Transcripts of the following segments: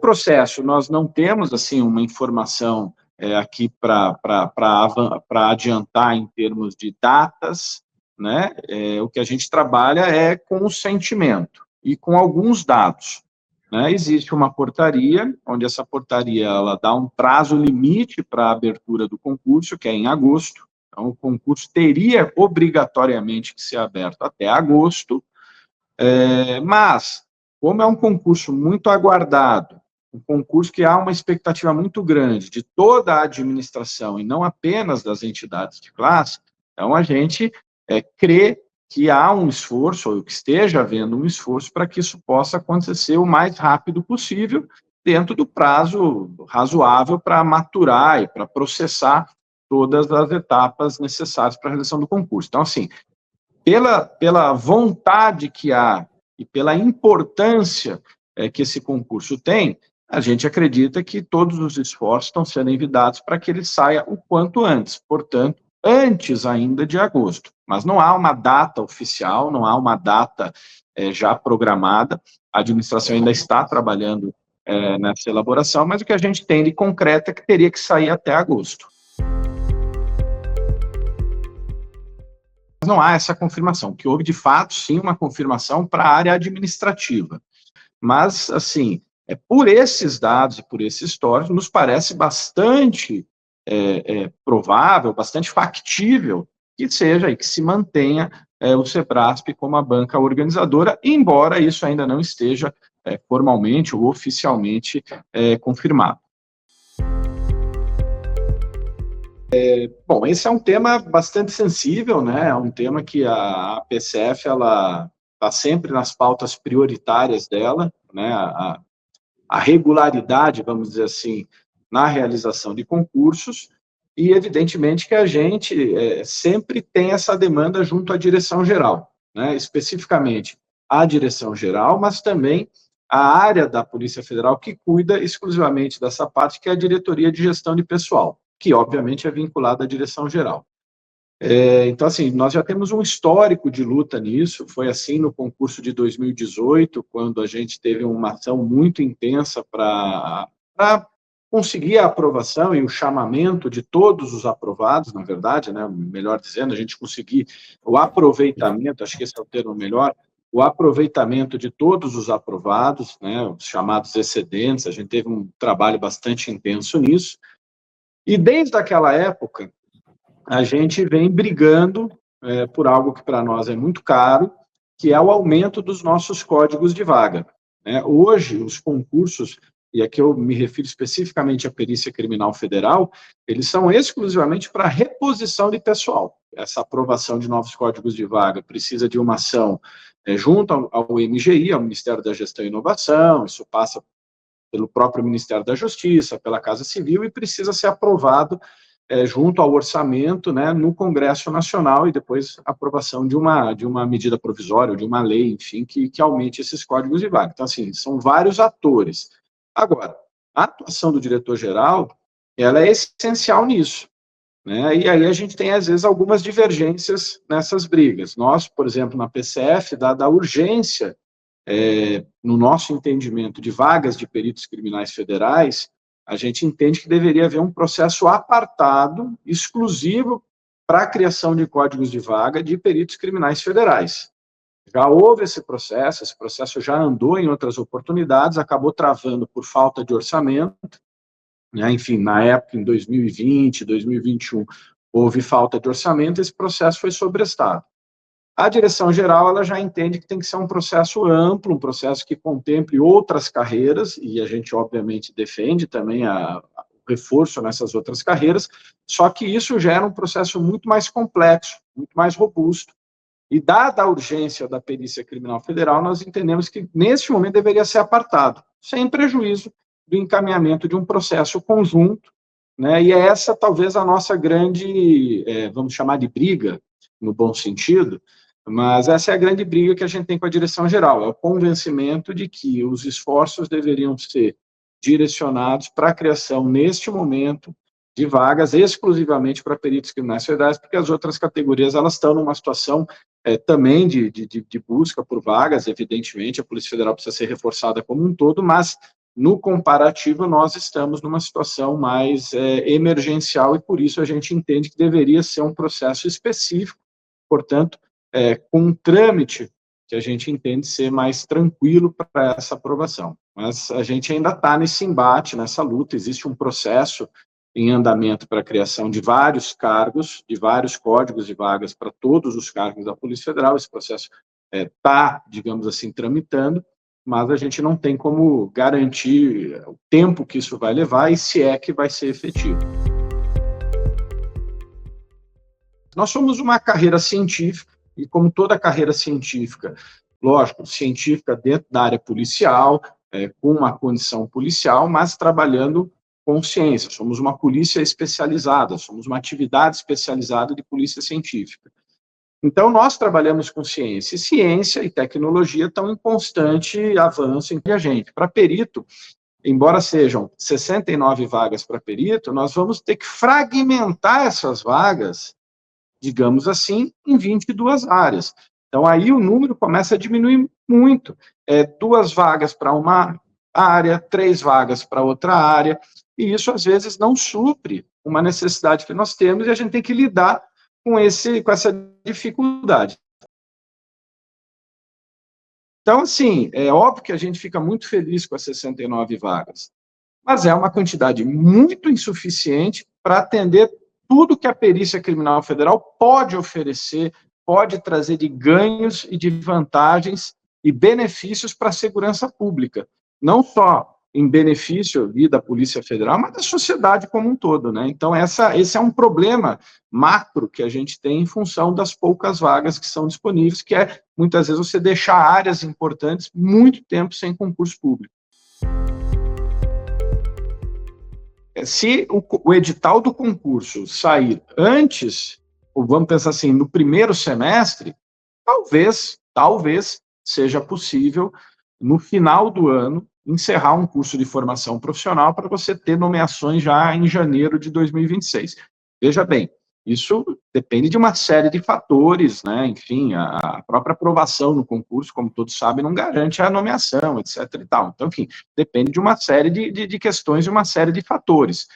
processo, nós não temos, assim, uma informação aqui para adiantar em termos de datas, né? O que a gente trabalha é com o sentimento e com alguns dados, né? Existe uma portaria, onde essa portaria ela dá um prazo limite para a abertura do concurso, que é em agosto. Então, o concurso teria obrigatoriamente que ser aberto até agosto, mas, como é um concurso muito aguardado, um concurso que há uma expectativa muito grande de toda a administração e não apenas das entidades de classe, então a gente crê que há um esforço, ou que esteja havendo um esforço para que isso possa acontecer o mais rápido possível, dentro do prazo razoável para maturar e para processar todas as etapas necessárias para a realização do concurso. Então, assim, pela vontade que há e pela importância que esse concurso tem, a gente acredita que todos os esforços estão sendo envidados para que ele saia o quanto antes, portanto, antes ainda de agosto. Mas não há uma data oficial, não há uma data já programada, a administração ainda está trabalhando nessa elaboração, mas o que a gente tem de concreto é que teria que sair até agosto. Não há essa confirmação, que houve, de fato, sim, uma confirmação para a área administrativa. Mas, assim, por esses dados e por esse histórico, nos parece bastante provável, bastante factível que seja e que se mantenha o CEPRASP como a banca organizadora, embora isso ainda não esteja formalmente ou oficialmente confirmado. Bom, esse é um tema bastante sensível, né? É um tema que a PCF ela está sempre nas pautas prioritárias dela, né? A regularidade, vamos dizer assim, na realização de concursos, e evidentemente que a gente sempre tem essa demanda junto à direção-geral, né? Especificamente a direção-geral, mas também a área da Polícia Federal que cuida exclusivamente dessa parte, que é a Diretoria de Gestão de Pessoal, que obviamente é vinculada à direção-geral. Então, assim, nós já temos um histórico de luta nisso, foi assim no concurso de 2018, quando a gente teve uma ação muito intensa para conseguir a aprovação e o chamamento de todos os aprovados, na verdade, né, melhor dizendo, a gente conseguir o aproveitamento, acho que esse é o termo melhor, o aproveitamento de todos os aprovados, né, os chamados excedentes, a gente teve um trabalho bastante intenso nisso, e desde aquela época, a gente vem brigando por algo que para nós é muito caro, que é o aumento dos nossos códigos de vaga, né? Hoje, os concursos, e aqui eu me refiro especificamente à Perícia Criminal Federal, eles são exclusivamente para reposição de pessoal. Essa aprovação de novos códigos de vaga precisa de uma ação junto ao MGI, ao Ministério da Gestão e Inovação, isso passa pelo próprio Ministério da Justiça, pela Casa Civil, e precisa ser aprovado junto ao orçamento, né, no Congresso Nacional, e depois aprovação de uma medida provisória, ou de uma lei, enfim, que aumente esses códigos de vaga. Então, assim, são vários atores. Agora, a atuação do diretor-geral, ela é essencial nisso, né, e aí a gente tem, às vezes, algumas divergências nessas brigas. Nós, por exemplo, na PCF, da urgência, no nosso entendimento de vagas de peritos criminais federais, a gente entende que deveria haver um processo apartado, exclusivo, para a criação de códigos de vaga de peritos criminais federais. Já houve esse processo já andou em outras oportunidades, acabou travando por falta de orçamento, né? Enfim, na época, em 2020, 2021, houve falta de orçamento, esse processo foi sobrestado. A direção-geral, ela já entende que tem que ser um processo amplo, um processo que contemple outras carreiras, e a gente, obviamente, defende também o reforço nessas outras carreiras, só que isso gera um processo muito mais complexo, muito mais robusto, e dada a urgência da Perícia Criminal Federal, nós entendemos que, nesse momento, deveria ser apartado, sem prejuízo do encaminhamento de um processo conjunto, né, e é essa, talvez, a nossa grande, vamos chamar de briga, no bom sentido, mas essa é a grande briga que a gente tem com a direção-geral, é o convencimento de que os esforços deveriam ser direcionados para a criação, neste momento, de vagas exclusivamente para peritos criminais federais, porque as outras categorias elas estão numa situação também de busca por vagas, evidentemente, a Polícia Federal precisa ser reforçada como um todo, mas no comparativo, nós estamos numa situação mais emergencial e, por isso, a gente entende que deveria ser um processo específico, portanto, com um trâmite que a gente entende ser mais tranquilo para essa aprovação. Mas a gente ainda está nesse embate, nessa luta, existe um processo em andamento para a criação de vários cargos, de vários códigos de vagas para todos os cargos da Polícia Federal. Esse processo está, digamos assim, tramitando, mas a gente não tem como garantir o tempo que isso vai levar e se é que vai ser efetivo. Nós somos uma carreira científica, e como toda carreira científica, lógico, científica dentro da área policial, com uma condição policial, mas trabalhando com ciência. Somos uma polícia especializada, somos uma atividade especializada de polícia científica. Então, nós trabalhamos com ciência, e ciência e tecnologia estão em constante avanço entre a gente. Para perito, embora sejam 69 vagas para perito, nós vamos ter que fragmentar essas vagas, digamos assim, em 22 áreas. Então, aí o número começa a diminuir muito. 2 vagas para uma área, 3 vagas para outra área, e isso, às vezes, não supre uma necessidade que nós temos, e a gente tem que lidar com essa dificuldade. Então, assim, é óbvio que a gente fica muito feliz com as 69 vagas, mas é uma quantidade muito insuficiente para atender tudo que a Perícia Criminal Federal pode oferecer, pode trazer de ganhos e de vantagens e benefícios para a segurança pública, não só em benefício da Polícia Federal, mas da sociedade como um todo, né? Então, esse é um problema macro que a gente tem em função das poucas vagas que são disponíveis, que é, muitas vezes, você deixar áreas importantes muito tempo sem concurso público. Se o edital do concurso sair antes, ou vamos pensar assim, no primeiro semestre, talvez seja possível, no final do ano, encerrar um curso de formação profissional para você ter nomeações já em janeiro de 2026. Veja bem, isso depende de uma série de fatores, né? Enfim, a própria aprovação no concurso, como todos sabem, não garante a nomeação, etc. e tal. Então, enfim, depende de uma série de questões e uma série de fatores.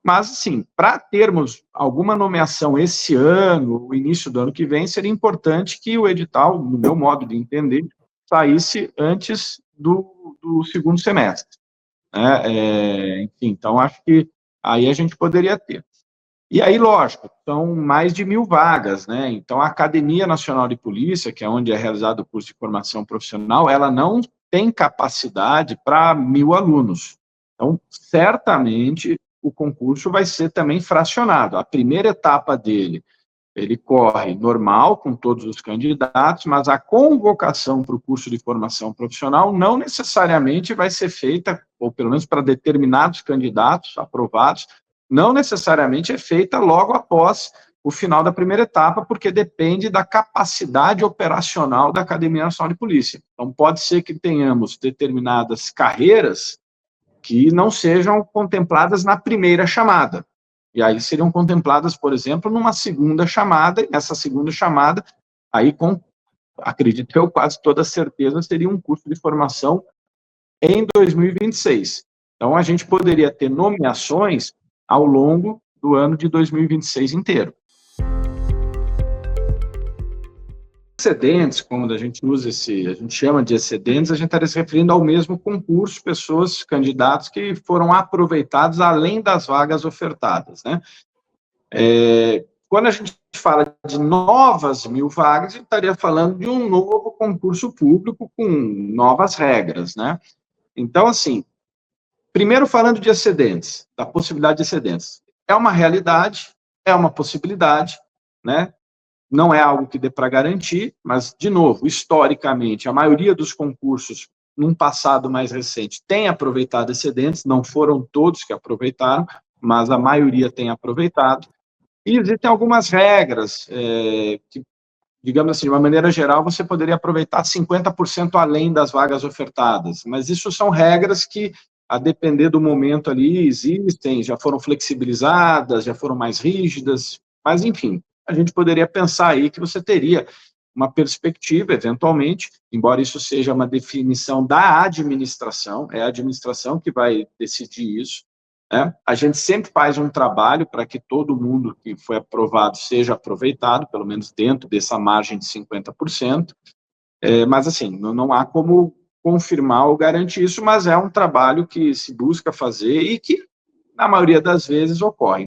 Mas, assim, para termos alguma nomeação esse ano, o início do ano que vem, seria importante que o edital, no meu modo de entender, saísse antes do segundo semestre, né? Enfim, então, acho que aí a gente poderia ter. E aí, lógico, são mais de 1.000 vagas, né? Então, a Academia Nacional de Polícia, que é onde é realizado o curso de formação profissional, ela não tem capacidade para 1.000 alunos. Então, certamente, o concurso vai ser também fracionado. A primeira etapa dele, ele corre normal com todos os candidatos, mas a convocação para o curso de formação profissional não necessariamente vai ser feita, ou pelo menos para determinados candidatos aprovados, não necessariamente é feita logo após o final da primeira etapa, porque depende da capacidade operacional da Academia Nacional de Polícia. Então, pode ser que tenhamos determinadas carreiras que não sejam contempladas na primeira chamada. E aí seriam contempladas, por exemplo, numa segunda chamada, e nessa segunda chamada, aí, acredito eu, quase toda certeza, seria um curso de formação em 2026. Então, a gente poderia ter nomeações ao longo do ano de 2026 inteiro. Excedentes, como a gente usa a gente chama de excedentes, a gente está se referindo ao mesmo concurso, pessoas, candidatos que foram aproveitados além das vagas ofertadas, né? Quando a gente fala de novas 1.000 vagas, a gente estaria falando de um novo concurso público com novas regras, né? Então, assim, primeiro falando de excedentes, da possibilidade de excedentes. É uma realidade, é uma possibilidade, né? Não é algo que dê para garantir, mas, de novo, historicamente, a maioria dos concursos, num passado mais recente, tem aproveitado excedentes, não foram todos que aproveitaram, mas a maioria tem aproveitado. E existem algumas regras que, digamos assim, de uma maneira geral, você poderia aproveitar 50% além das vagas ofertadas, mas isso são regras que, a depender do momento ali, existem, já foram flexibilizadas, já foram mais rígidas, mas, enfim, a gente poderia pensar aí que você teria uma perspectiva, eventualmente, embora isso seja uma definição da administração, é a administração que vai decidir isso, né? A gente sempre faz um trabalho para que todo mundo que foi aprovado seja aproveitado, pelo menos dentro dessa margem de 50%, mas assim, não há como confirmar ou garantir isso, mas é um trabalho que se busca fazer e que, na maioria das vezes, ocorre.